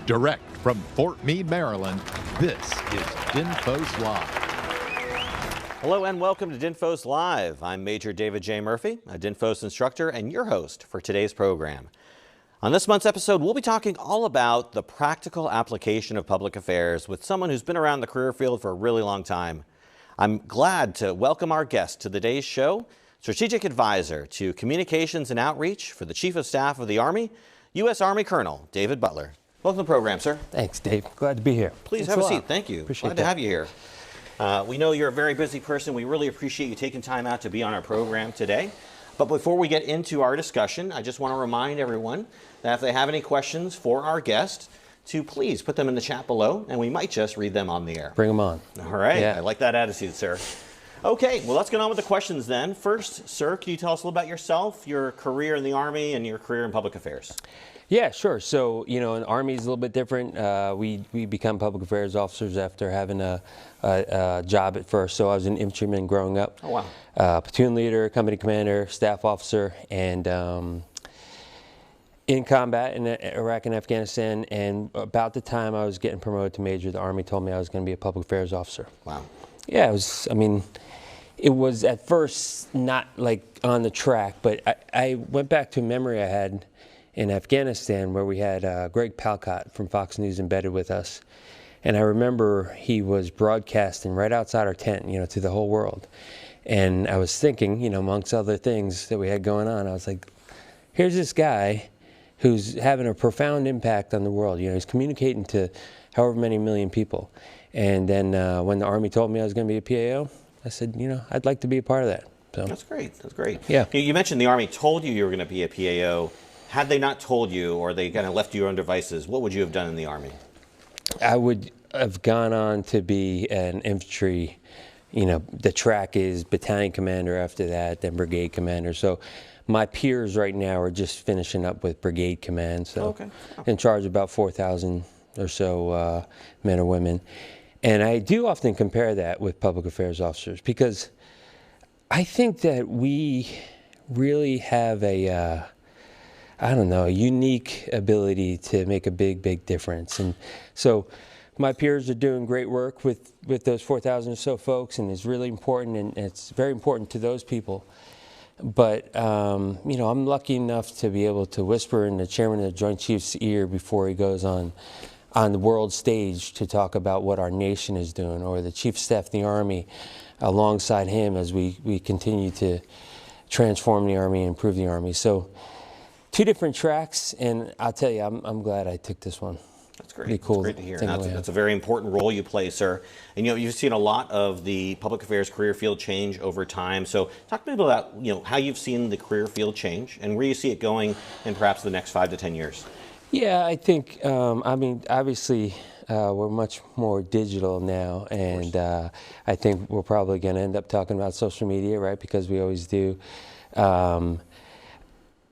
Direct from Fort Meade, Maryland, this is DINFOS Live. Hello and welcome to DINFOS Live. I'm Major David J. Murphy, a DINFOS instructor and your host for today's program. On this month's episode, we'll be talking all about the practical application of public affairs with someone who's been around the career field for a really long time. I'm glad to welcome our guest to today's show, Strategic Advisor to Communications and Outreach for the Chief of Staff of the Army, U.S. Army Colonel David Butler. Welcome to the program, sir. Thanks, Dave. Glad to be here. Please have a seat. Thank you. Glad to have you here. We know you're a very busy person. We really appreciate you taking time out to be on our program today. But before we get into our discussion, I just want to remind everyone that if they have any questions for our guest, to please put them in the chat below, and we might just read them on the air. Bring them on. All right. Yeah. I like that attitude, sir. Okay, well, let's get on with the questions then. First, sir, can you tell us a little about yourself, your career in the Army, and your career in public affairs? Yeah, sure. So, you know, an Army is a little bit different. We become public affairs officers after having a job at first. So I was an infantryman growing up. Oh, wow. Platoon leader, company commander, staff officer, and in combat in Iraq and Afghanistan. And about the time I was getting promoted to major, the Army told me I was going to be a public affairs officer. Wow. Yeah, it was at first not like on the track, but I went back to a memory I had in Afghanistan where we had Greg Palcott from Fox News embedded with us. And I remember he was broadcasting right outside our tent, you know, to the whole world. And I was thinking, you know, amongst other things that we had going on, I was like, here's this guy who's having a profound impact on the world. You know, he's communicating to however many million people. And then when the Army told me I was going to be a PAO, I said, you know, I'd like to be a part of that. So. That's great. That's great. Yeah. You mentioned the Army told you were going to be a PAO. Had they not told you, or they kind of left you on devices, what would you have done in the Army? I would have gone on to be an infantry, you know, the track is battalion commander after that, then brigade commander. So my peers right now are just finishing up with brigade command. So okay. In charge of about 4,000 or so men or women. And I do often compare that with public affairs officers because I think that we really have a unique ability to make a big, big difference. And so my peers are doing great work with those 4,000 or so folks, and it's really important, and it's very important to those people. But, you know, I'm lucky enough to be able to whisper in the chairman of the Joint Chiefs' ear before he goes on the world stage to talk about what our nation is doing, or the Chief of Staff of the Army alongside him as we continue to transform the Army and improve the Army. So, two different tracks, and I'll tell you, I'm glad I took this one. That's great. Pretty cool. That's great to hear. That's a very important role you play, sir. And you know, you've seen a lot of the public affairs career field change over time. So talk to me about, you know, how you've seen the career field change and where you see it going in perhaps the next 5 to 10 years. Yeah, I think, obviously, we're much more digital now, and I think we're probably going to end up talking about social media, right, because we always do.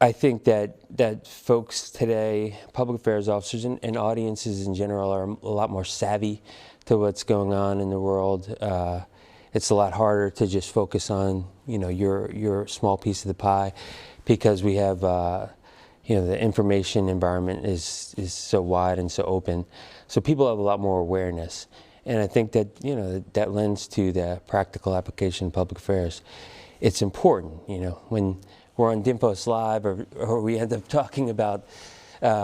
I think that folks today, public affairs officers and audiences in general, are a lot more savvy to what's going on in the world. It's a lot harder to just focus on, you know, your small piece of the pie, because we have, you know, the information environment is so wide and so open. So people have a lot more awareness. And I think that, you know, that lends to the practical application of public affairs. It's important, you know, when we're on DINFOS Live, or we end up talking about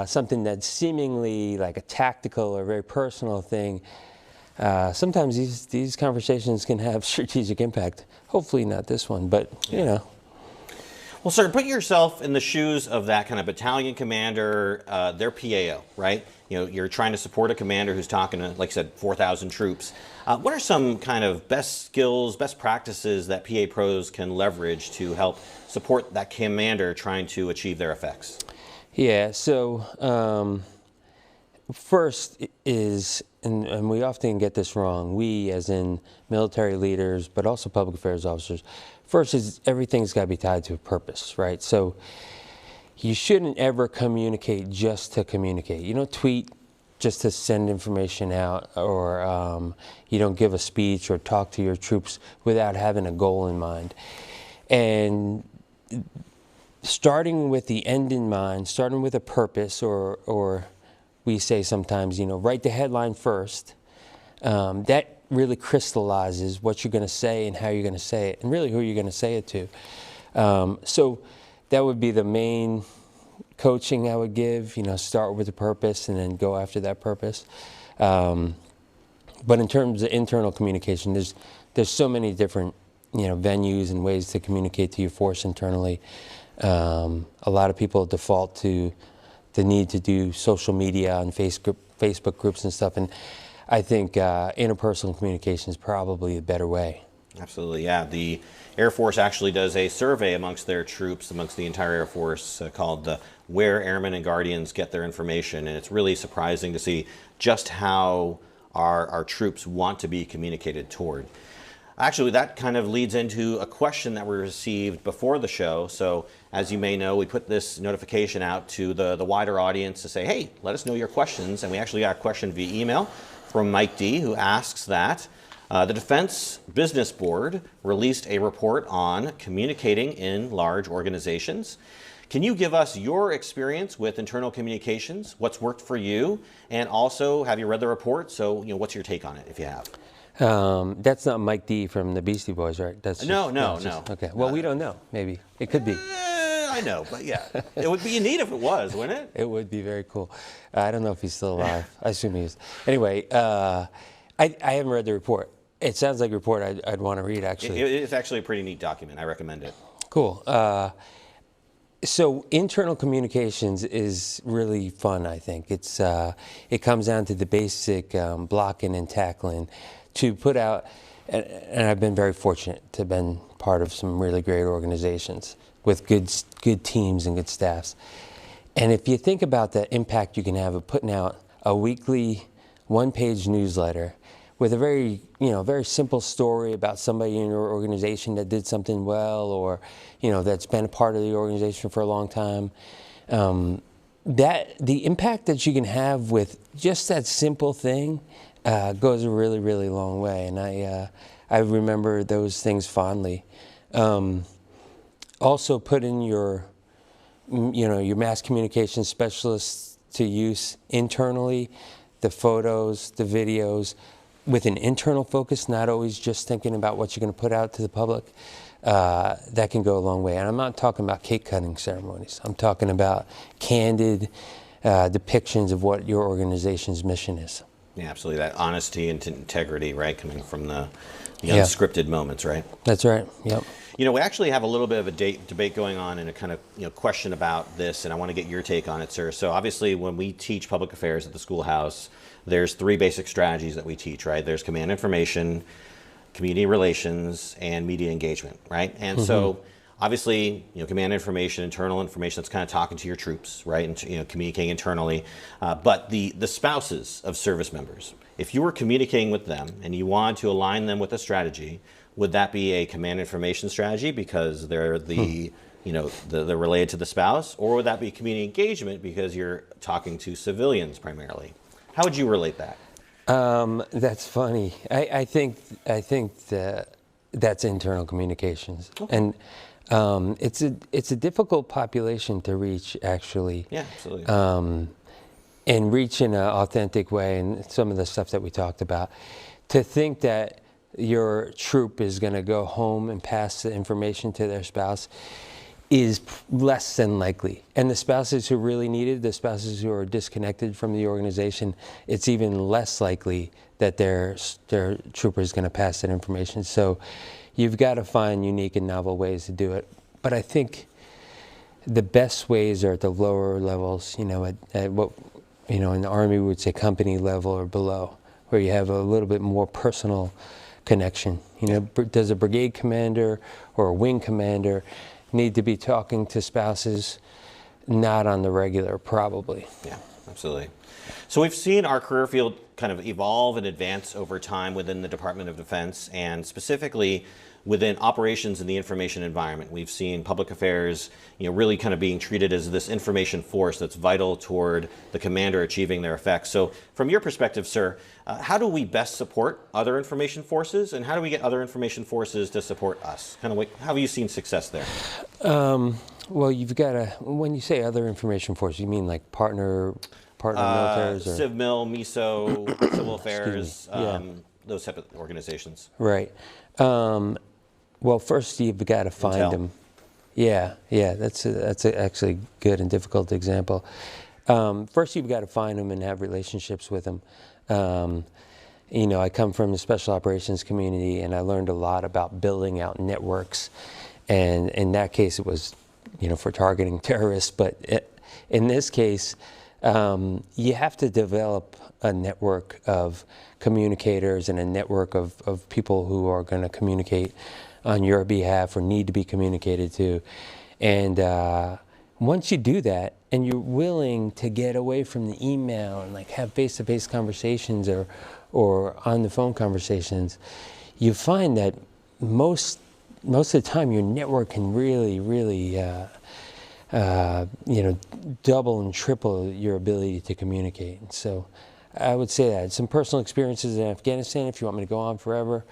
something that's seemingly like a tactical or very personal thing. Sometimes these conversations can have strategic impact. Hopefully not this one, but you know. Well, sir, put yourself in the shoes of that kind of battalion commander, their PAO, right? You know, you're trying to support a commander who's talking to, like I said, 4,000 troops. What are some kind of best skills, best practices that PA pros can leverage to help support that commander trying to achieve their effects? Yeah, so first is, and we often get this wrong, we as in military leaders, but also public affairs officers, first is everything's got to be tied to a purpose, right? So you shouldn't ever communicate just to communicate. You don't tweet just to send information out, or you don't give a speech or talk to your troops without having a goal in mind. And starting with the end in mind, starting with a purpose, or we say sometimes, write the headline first. That really crystallizes what you're going to say and how you're going to say it, and really who you're going to say it to. So that would be the main coaching I would give. Start with a purpose and then go after that purpose. But in terms of internal communication, there's so many different venues and ways to communicate to your force internally. A lot of people default to the need to do social media and Facebook groups and stuff, and I think interpersonal communication is probably the better way. Absolutely, yeah. The Air Force actually does a survey amongst their troops, amongst the entire Air Force, called Where Airmen and Guardians Get Their Information, and it's really surprising to see just how our troops want to be communicated toward. Actually, that kind of leads into a question that we received before the show. So, as you may know, we put this notification out to the wider audience to say, hey, let us know your questions. And we actually got a question via email from Mike D, who asks that the Defense Business Board released a report on communicating in large organizations. Can you give us your experience with internal communications? What's worked for you? And also, have you read the report? So, what's your take on it, if you have? That's not Mike D from the Beastie Boys, right? That's just, No. Okay. Well, we don't know. Maybe it could be. I know, but yeah, it would be neat if it was, wouldn't it? It would be very cool. I don't know if he's still alive. I assume he is. Anyway, I haven't read the report. It sounds like a report I'd want to read, actually. It's actually a pretty neat document. I recommend it. Cool. So internal communications is really fun, I think. It comes down to the basic blocking and tackling to put out, and I've been very fortunate to have been part of some really great organizations with good teams and good staffs. And if you think about the impact you can have of putting out a weekly one-page newsletter with a very simple story about somebody in your organization that did something well, or that's been a part of the organization for a long time, that the impact that you can have with just that simple thing goes a really, really long way. And I remember those things fondly. Also, put in your mass communication specialists to use internally, the photos, the videos, with an internal focus, not always just thinking about what you're going to put out to the public. That can go a long way. And I'm not talking about cake cutting ceremonies. I'm talking about candid depictions of what your organization's mission is. Yeah, absolutely. That honesty and integrity, right, coming from the unscripted moments, right? That's right. Yep. We actually have a little bit of a debate going on and a kind of question about this, and I want to get your take on it, sir. So obviously, when we teach public affairs at the schoolhouse, there's three basic strategies that we teach, right? There's command information, community relations, and media engagement, right? And so obviously, command information, internal information, that's kind of talking to your troops, right? And communicating internally. But the spouses of service members, if you were communicating with them and you want to align them with a strategy, would that be a command information strategy because they're they're related to the spouse, or would that be community engagement because you're talking to civilians primarily? How would you relate that? That's funny. I think that's internal communications, and it's a difficult population to reach, actually. Yeah, absolutely. And reach in an authentic way, and some of the stuff that we talked about. To think that your troop is going to go home and pass the information to their spouse is less than likely. And the spouses who really need it, the spouses who are disconnected from the organization, it's even less likely that their trooper is going to pass that information. So you've got to find unique and novel ways to do it. But I think the best ways are at the lower levels, at what, in the Army we would say company level or below, where you have a little bit more personal connection. Does a brigade commander or a wing commander need to be talking to spouses? Not on the regular, probably. Yeah, absolutely. So we've seen our career field kind of evolve and advance over time within the Department of Defense, and specifically within operations in the information environment. We've seen public affairs, really kind of being treated as this information force that's vital toward the commander achieving their effects. So from your perspective, sir, how do we best support other information forces, and how do we get other information forces to support us? How have you seen success there? Well, you've got to, when you say other information forces, you mean like partner partner militaries? Or? CivMil, MISO, Civil Affairs, Yeah. those type of organizations. Right. Well, first you've got to find Intel. them. Yeah, that's actually a good and difficult example. First, you've got to find them and have relationships with them. I come from the special operations community, and I learned a lot about building out networks. And in that case, it was, for targeting terrorists. But in this case, you have to develop a network of communicators and a network of people who are going to communicate on your behalf or need to be communicated to. And once you do that, and you're willing to get away from the email and like have face-to-face conversations or on the phone conversations, you find that most of the time your network can really double and triple your ability to communicate. And so I would say that. Some personal experiences in Afghanistan, if you want me to go on forever.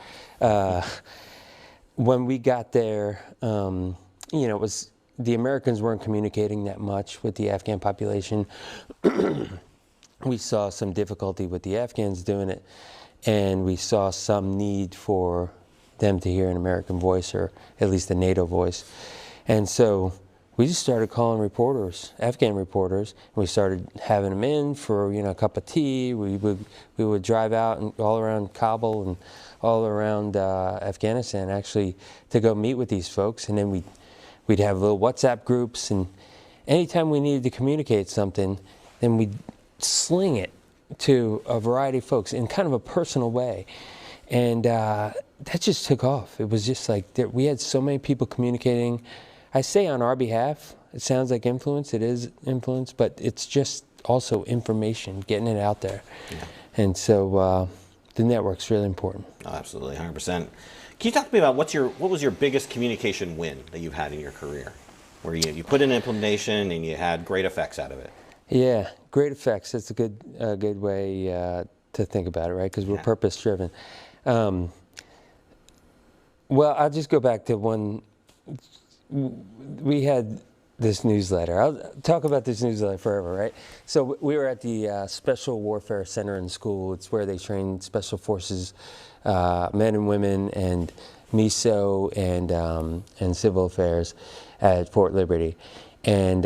When we got there, it was the Americans weren't communicating that much with the Afghan population. We saw some difficulty with the Afghans doing it, and we saw some need for them to hear an American voice, or at least a NATO voice. And so we just started calling reporters, Afghan reporters, and we started having them in for a cup of tea. We would drive out and all around Kabul and all around Afghanistan actually to go meet with these folks, and then we'd have little WhatsApp groups, and anytime we needed to communicate something, then we'd sling it to a variety of folks in kind of a personal way. And that just took off. It was just like we had so many people communicating. I say on our behalf, it sounds like influence, it is influence, but it's just also information, getting it out there. Yeah. And so the network's really important. Oh, absolutely, 100%. Can you talk to me about what was your biggest communication win that you've had in your career, where you put in implementation and you had great effects out of it? Yeah, great effects. That's a good way to think about it, right? Because we're purpose-driven. Well, I'll just go back to one. We had this newsletter. I'll talk about this newsletter forever, right? So we were at the Special Warfare Center in school. It's where they train Special Forces men and women, and MISO and Civil Affairs at Fort Liberty. And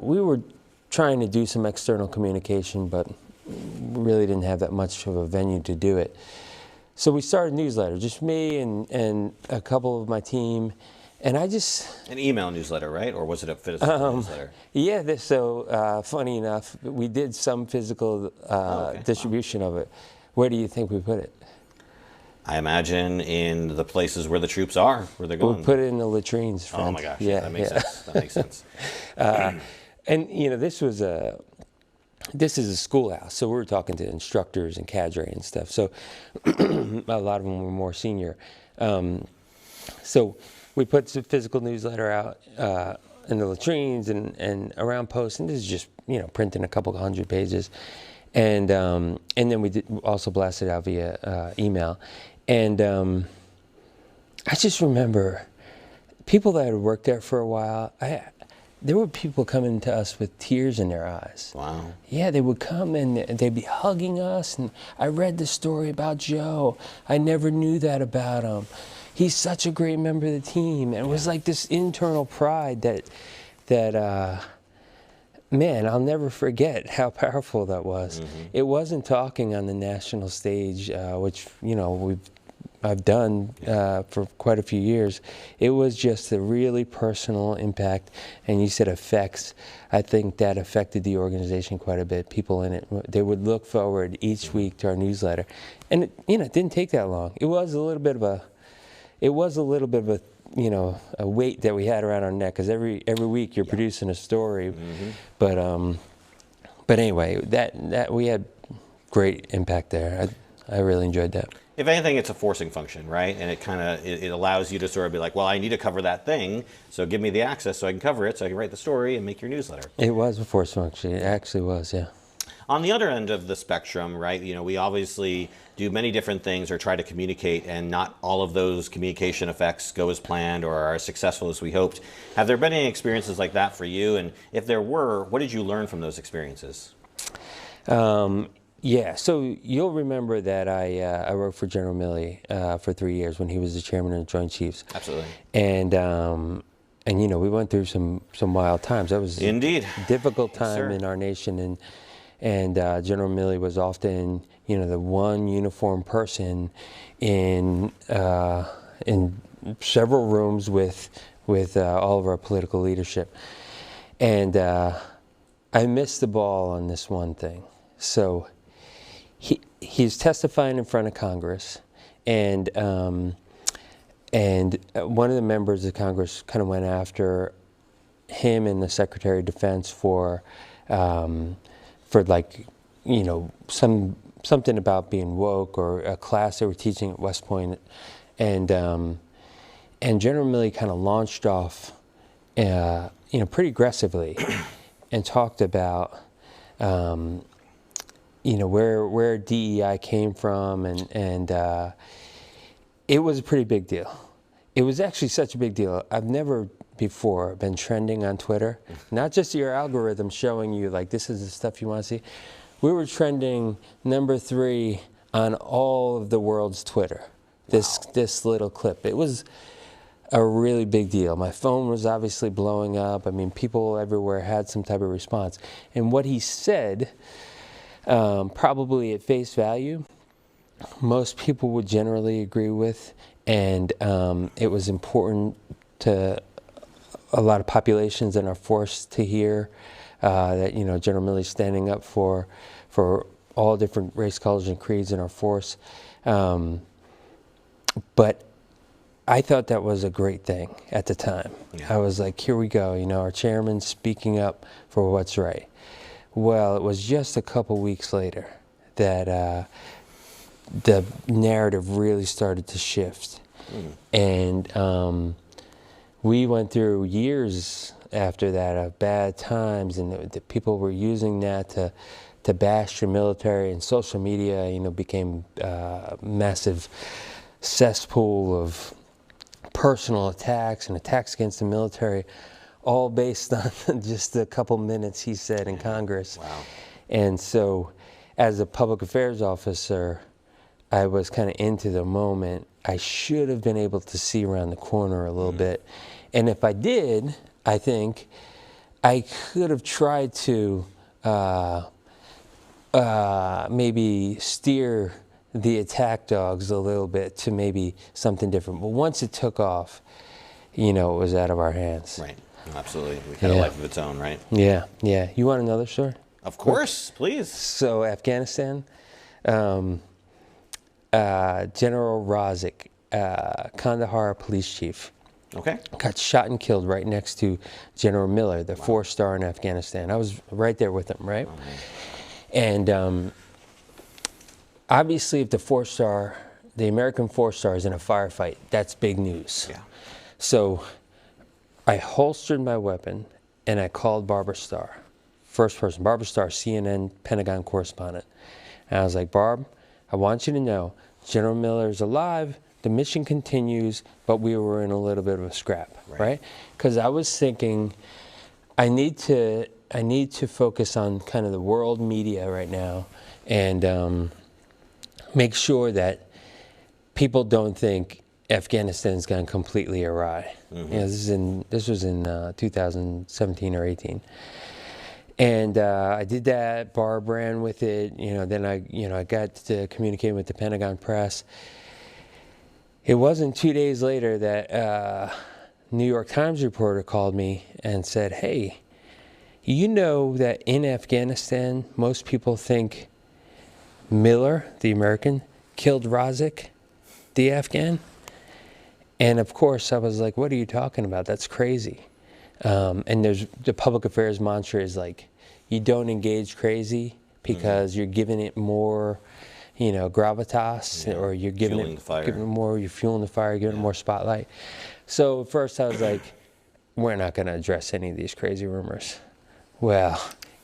we were trying to do some external communication, but we really didn't have that much of a venue to do it. So we started a newsletter, just me and a couple of my team. And I just... An email newsletter, right? Or was it a physical newsletter? Yeah, so funny enough, we did some physical distribution of it. Where do you think we put it? I imagine in the places where the troops are, where they're going. We put it in the latrines, friend. Oh my gosh, yeah, that makes sense. That makes sense. And this is a schoolhouse, so we were talking to instructors and cadre and stuff. So a lot of them were more senior. So we put the physical newsletter out in the latrines and around posts, and this is just printing a couple hundred pages, and then we also blasted out via email, and I just remember people that had worked there for a while. There were people coming to us with tears in their eyes. Wow. Yeah, they would come and they'd be hugging us, and I read the story about Joe. I never knew that about him. He's such a great member of the team. And it was like this internal pride that man, I'll never forget how powerful that was. Mm-hmm. It wasn't talking on the national stage, which, I've done for quite a few years. It was just a really personal impact. And you said effects. I think that affected the organization quite a bit. People in it, they would look forward each week to our newsletter. And it didn't take that long. It was a little bit of a a weight that we had around our neck, because every week you're producing a story. Mm-hmm. But anyway, that we had great impact there. I really enjoyed that. If anything, it's a forcing function, right? And it allows you to sort of be like, well, I need to cover that thing, so give me the access so I can cover it, so I can write the story and make your newsletter. It was a force function. It actually was, yeah. On the other end of the spectrum, right, we obviously do many different things or try to communicate, and not all of those communication effects go as planned or are as successful as we hoped. Have there been any experiences like that for you? And if there were, what did you learn from those experiences? Yeah, so you'll remember that I worked for General Milley for 3 years when he was the chairman of the Joint Chiefs. Absolutely. And you know, we went through some wild times. That was Indeed. a difficult Yes, time sir. in our nation, and General Milley was often, you know, the one uniformed person in several rooms with all of our political leadership. And I missed the ball on this one thing. So he's testifying in front of Congress, and one of the members of Congress kind of went after him and the Secretary of Defense for like, you know, something about being woke, or a class they were teaching at West Point, and General Milley kind of launched off, you know, pretty aggressively, and talked about, you know, where DEI came from, and it was a pretty big deal. It was actually such a big deal. I've never before been trending on Twitter, not just your algorithm showing you like this is the stuff you want to see. We were trending #3 on all of the world's Twitter. This little clip. It was a really big deal. My phone was obviously blowing up. I mean, people everywhere had some type of response. And what he said, probably at face value, most people would generally agree with, and it was important to a lot of populations in our force to hear that, you know, General Milley's standing up for all different race, colors, and creeds in our force. But I thought that was a great thing at the time. Yeah. I was like, here we go, you know, our chairman speaking up for what's right. Well, it was just a couple weeks later that the narrative really started to shift. And we went through years after that of bad times, and the people were using that to bash the military, and social media, you know, became a massive cesspool of personal attacks and attacks against the military, all based on just a couple minutes he said in Congress. Wow. And so as a public affairs officer, I was kind of into the moment. I should have been able to see around the corner a little bit. And if I did, I think I could have tried to maybe steer the attack dogs a little bit to maybe something different. But once it took off, you know, it was out of our hands. Right. Absolutely. We had a life of its own, right? Yeah, yeah. You want another story? Of course, please. So Afghanistan, General Razik, Kandahar police chief, got shot and killed right next to General Miller, the 4-star in Afghanistan. I was right there with him, right? And obviously, if the 4-star, the American 4-star is in a firefight, that's big news. Yeah. So I holstered my weapon and I called Barbara Starr, first person, Barbara Starr, CNN Pentagon correspondent. And I was like, Barb, I want you to know General Miller is alive, the mission continues, but we were in a little bit of a scrap, right? Because I was thinking, I need to focus on kind of the world media right now, and make sure that people don't think Afghanistan's gone completely awry. You know, this was in 2017 or 18. And I did that. Barb ran with it. You know, then I got to communicate with the Pentagon press. It wasn't 2 days later that New York Times reporter called me and said, "Hey, you know that in Afghanistan, most people think Miller, the American, killed Razik, the Afghan?" And of course, I was like, "What are you talking about? That's crazy." And there's the public affairs mantra is like, you don't engage crazy because you're giving it more, you know, gravitas, or you're giving it more, you're fueling the fire, giving it more spotlight. So at first I was like, we're not going to address any of these crazy rumors. Well,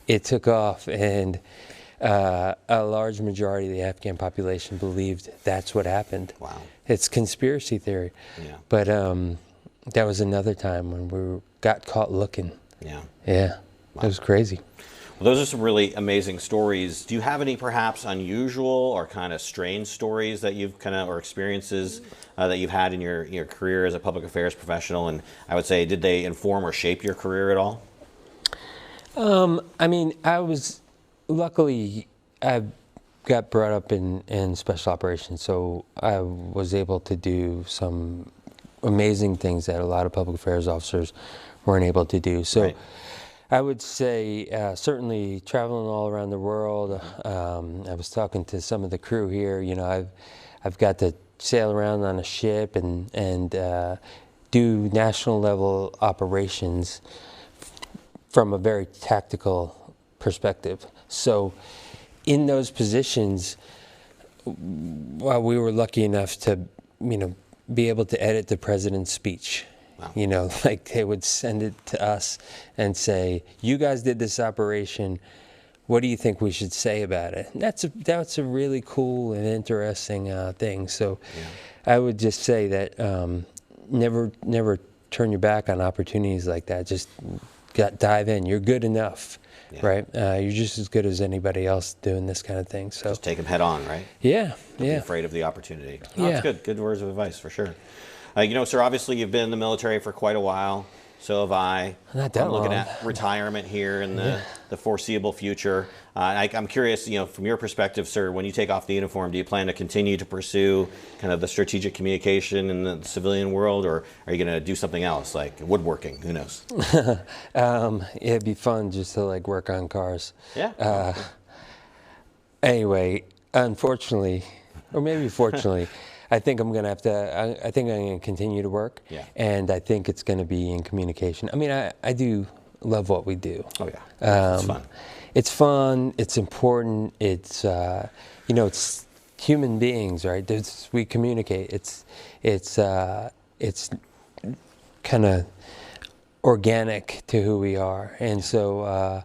it took off, and a large majority of the Afghan population believed that's what happened. Wow. It's conspiracy theory. Yeah. But that was another time when we got caught looking. Yeah. Yeah. Wow. It was crazy. Well, those are some really amazing stories. Do you have any perhaps unusual or kind of strange stories that you've or experiences that you've had in your career as a public affairs professional? And I would say, did they inform or shape your career at all? I mean, luckily, I got brought up in special operations, so I was able to do some amazing things that a lot of public affairs officers weren't able to do. So Right. I would say certainly traveling all around the world. I was talking to some of the crew here. You know, I've got to sail around on a ship and do national level operations from a very tactical perspective. So in those positions, well, we were lucky enough to, be able to edit the president's speech. Wow. You know, like they would send it to us and say, "You guys did this operation. What do you think we should say about it?" And that's a really cool and interesting thing. So, I would just say that never turn your back on opportunities like that. Just dive in. You're good enough, right? You're just as good as anybody else doing this kind of thing. So just take them head on, right? Yeah, Don't be afraid of the opportunity. Oh, yeah, that's good. Good words of advice for sure. Sir, obviously you've been in the military for quite a while. So have I. Not that I'm looking long. at retirement here in the foreseeable future. I'm curious, from your perspective, sir, when you take off the uniform, do you plan to continue to pursue kind of the strategic communication in the civilian world, or are you going to do something else, like woodworking? Who knows? It'd be fun just to work on cars. Yeah. Anyway, unfortunately, or maybe fortunately, I think I'm going to have to, I think I'm going to continue to work. Yeah. And I think it's going to be in communication. I mean, I do love what we do. Oh, yeah. It's fun. It's fun. It's important. It's, it's human beings, right? We communicate. It's kind of organic to who we are. And so,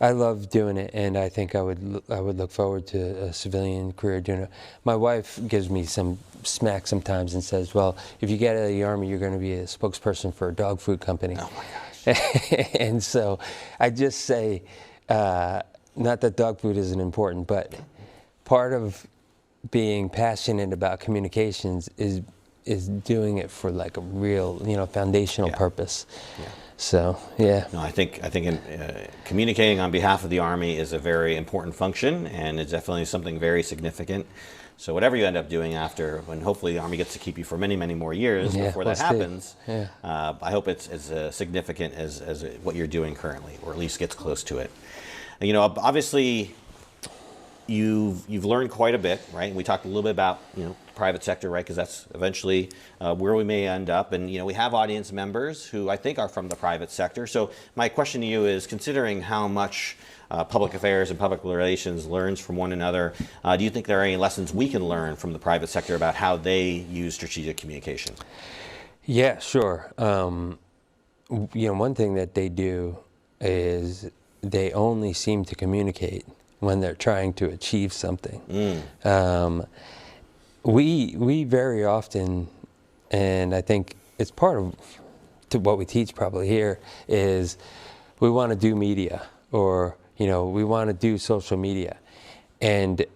I love doing it, and I think I would look forward to a civilian career doing it. My wife gives me some smack sometimes and says, "Well, if you get out of the Army, you're going to be a spokesperson for a dog food company." Oh my gosh! And so I just say, not that dog food isn't important, but part of being passionate about communications is doing it for a real, foundational purpose. Yeah. So, yeah. No, I think communicating on behalf of the Army is a very important function, and it's definitely something very significant. So whatever you end up doing after, when hopefully the Army gets to keep you for many, many more years before that happens, I hope it's as significant as what you're doing currently, or at least gets close to it. Obviously, you've learned quite a bit, right? And we talked a little bit about private sector, right? Because that's eventually where we may end up. And we have audience members who I think are from the private sector. So my question to you is, considering how much public affairs and public relations learns from one another, do you think there are any lessons we can learn from the private sector about how they use strategic communication? Yeah, sure. One thing that they do is they only seem to communicate when they're trying to achieve something. We very often, and I think it's part of what we teach probably here, is we want to do media, or we want to do social media. And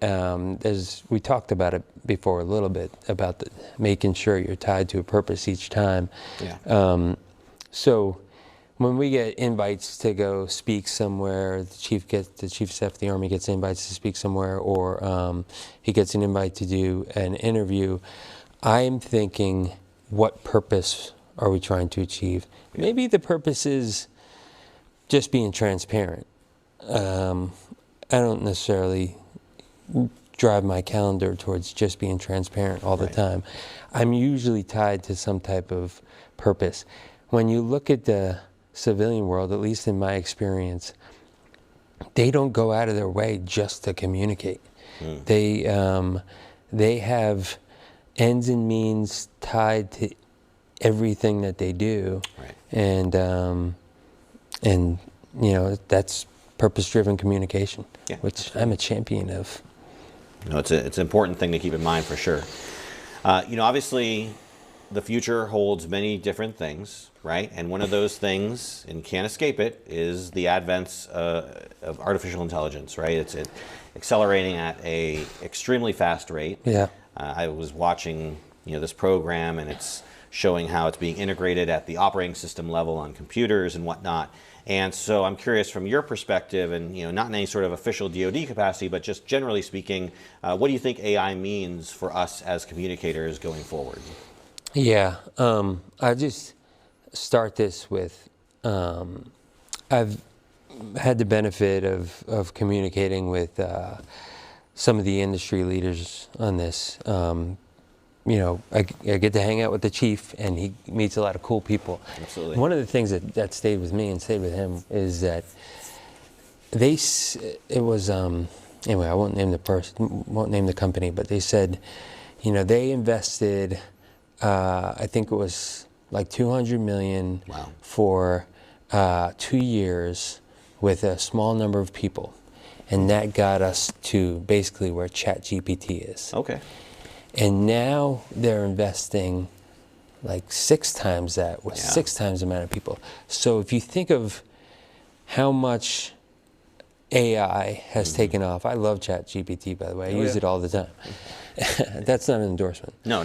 we talked about it before a little bit, about making sure you're tied to a purpose each time. Yeah. So when we get invites to go speak somewhere, the chief of staff of the Army gets invites to speak somewhere, or he gets an invite to do an interview, I'm thinking, what purpose are we trying to achieve? Yeah. Maybe the purpose is just being transparent. I don't necessarily drive my calendar towards just being transparent all the time. I'm usually tied to some type of purpose. When you look at the civilian world, at least in my experience, they don't go out of their way just to communicate. They have ends and means tied to everything that they do, and that's purpose-driven communication, which I'm a champion of. It's an important thing to keep in mind for sure. Obviously, the future holds many different things, right? And one of those things, and can't escape it, is the advent of artificial intelligence, right? It's accelerating at a extremely fast rate. Yeah. I was watching, this program, and it's showing how it's being integrated at the operating system level on computers and whatnot. And so I'm curious from your perspective, and not in any sort of official DoD capacity, but just generally speaking, what do you think AI means for us as communicators going forward? Yeah, I just start this with, I've had the benefit of communicating with some of the industry leaders on this. I get to hang out with the chief, and he meets a lot of cool people. Absolutely. One of the things that stayed with me and stayed with him is that anyway, I won't name the person, won't name the company, but they said, they invested, I think it was like $200 million Wow. for 2 years with a small number of people. And that got us to basically where ChatGPT is. Okay. And now they're investing like 6 times that with 6 times the amount of people. So if you think of how much AI has taken off, I love ChatGPT, by the way. I use it all the time. That's not an endorsement. No.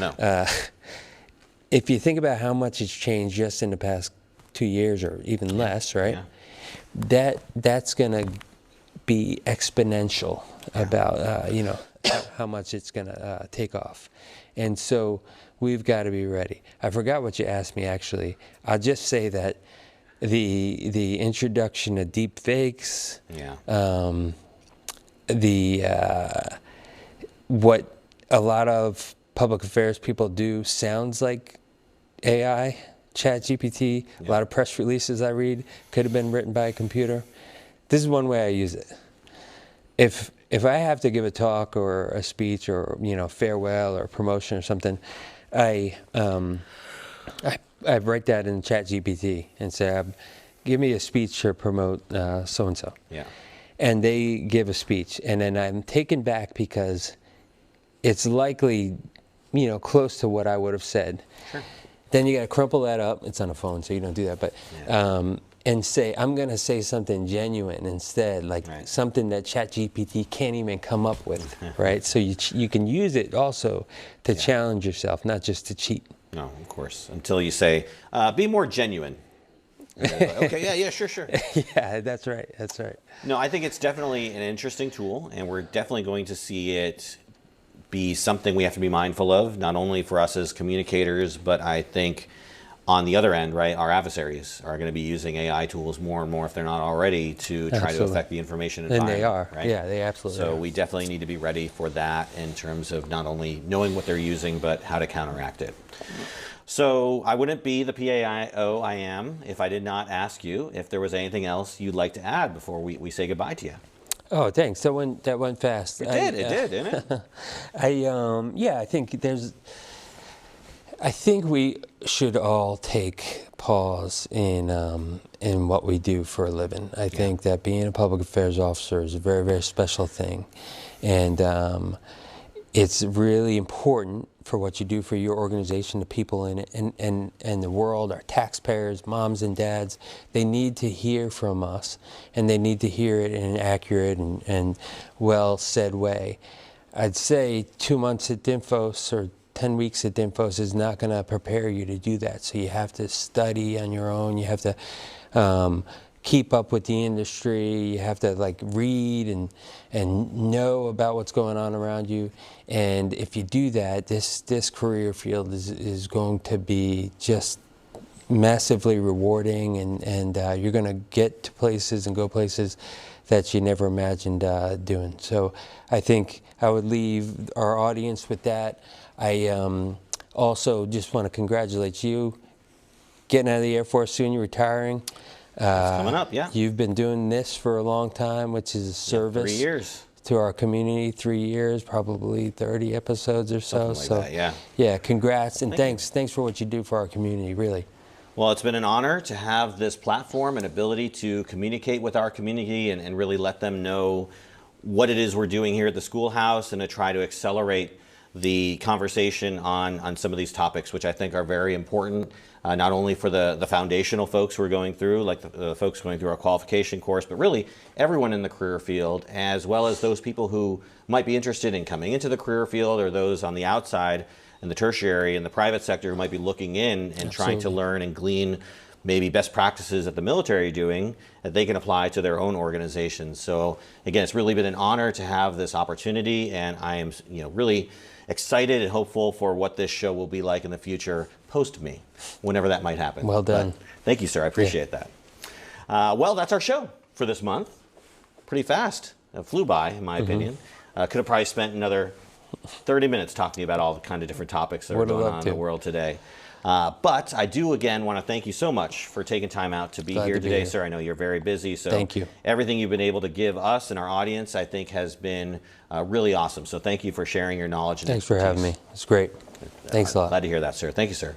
If you think about how much it's changed just in the past 2 years or even less, right? Yeah. That's going to be exponential about, how much it's going to take off. And so we've got to be ready. I forgot what you asked me, actually. I'll just say that the introduction of deep fakes, what a lot of public affairs people do sounds like AI, ChatGPT. A lot of press releases I read could have been written by a computer. This is one way I use it. If I have to give a talk or a speech or farewell or promotion or something, I write that in ChatGPT and say, give me a speech to promote so and so. Yeah. And they give a speech, and then I'm taken back because it's likely, close to what I would have said. Sure. Then you got to crumple that up. It's on a phone, so you don't do that. But and say, I'm going to say something genuine instead, like something that ChatGPT can't even come up with, right? So you can use it also to challenge yourself, not just to cheat. No, of course. Until you say, be more genuine. Okay, sure. Yeah, that's right. No, I think it's definitely an interesting tool, and we're definitely going to see it be something we have to be mindful of, not only for us as communicators, but I think on the other end, right, our adversaries are going to be using AI tools more and more, if they're not already, to try to affect the information environment. And they are, right? Yeah, they absolutely are. So we definitely need to be ready for that in terms of not only knowing what they're using, but how to counteract it. So I wouldn't be the PAIO I am if I did not ask you if there was anything else you'd like to add before we say goodbye to you. Oh, thanks. That went fast. It did, didn't it? I think we should all take pause in what we do for a living. I think that being a public affairs officer is a very, very special thing, and it's really important for what you do for your organization, the people in it, and the world, our taxpayers, moms and dads. They need to hear from us, and they need to hear it in an accurate and well said way. I'd say 2 months at DINFOS or 10 weeks at DINFOS is not going to prepare you to do that. So you have to study on your own. You have to keep up with the industry. You have to read and know about what's going on around you. And if you do that, this career field is going to be just massively rewarding, and you're going to get to places and go places that you never imagined doing. So I think I would leave our audience with that. I also just want to congratulate you getting out of the Air Force soon. You're retiring. It's coming up, yeah. You've been doing this for a long time, which is a service 3 years. To our community. 3 years, probably 30 episodes or so. Something like that, yeah, congrats, and thanks for what you do for our community, really. Well, it's been an honor to have this platform and ability to communicate with our community and really let them know what it is we're doing here at the schoolhouse, and to try to accelerate the conversation on some of these topics, which I think are very important, not only for the foundational folks who are going through, like the folks going through our qualification course, but really everyone in the career field, as well as those people who might be interested in coming into the career field, or those on the outside in the tertiary and the private sector who might be looking in and trying to learn and glean maybe best practices that the military are doing that they can apply to their own organizations. So again, it's really been an honor to have this opportunity, and I am really excited and hopeful for what this show will be like in the future post me, whenever that might happen. Well done. But thank you, sir. I appreciate that. Well, that's our show for this month. Pretty fast. It flew by, in my opinion. Could have probably spent another 30 minutes talking about all the kind of different topics that are going on in the world today. But I do, again, want to thank you so much for taking time out to be here today, sir. I know you're very busy, so thank you. Everything you've been able to give us and our audience, I think, has been really awesome. So thank you for sharing your knowledge and expertise. Thanks for having me. It's great. Thanks a lot. Glad to hear that, sir. Thank you, sir.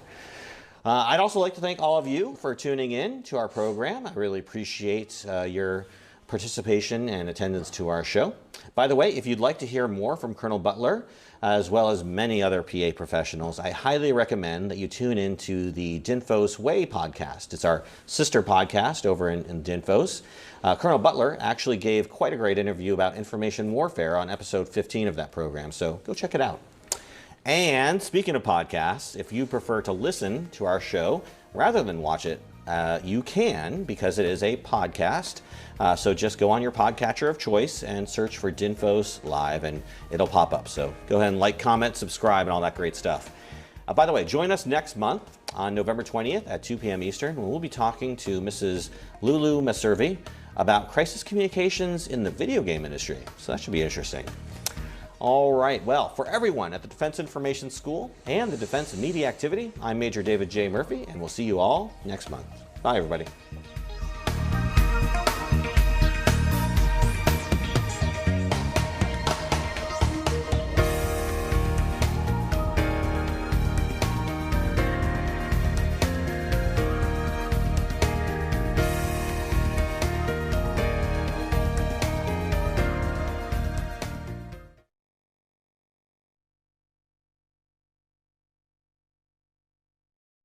I'd also like to thank all of you for tuning in to our program. I really appreciate your participation and attendance to our show. By the way, if you'd like to hear more from Colonel Butler, as well as many other PA professionals, I highly recommend that you tune into the DINFOS Way podcast. It's our sister podcast over in DINFOS. Colonel Butler actually gave quite a great interview about information warfare on episode 15 of that program, so go check it out. And speaking of podcasts, if you prefer to listen to our show rather than watch it, you can, because it is a podcast. So just go on your podcatcher of choice and search for DINFOS Live, and it'll pop up. So go ahead and like, comment, subscribe, and all that great stuff. By the way, join us next month on November 20th at 2 p.m. Eastern, when we'll be talking to Mrs. Lulu Maservi about crisis communications in the video game industry. So that should be interesting. All right, well, for everyone at the Defense Information School and the Defense Media Activity, I'm Major David J. Murphy, and we'll see you all next month. Bye, everybody.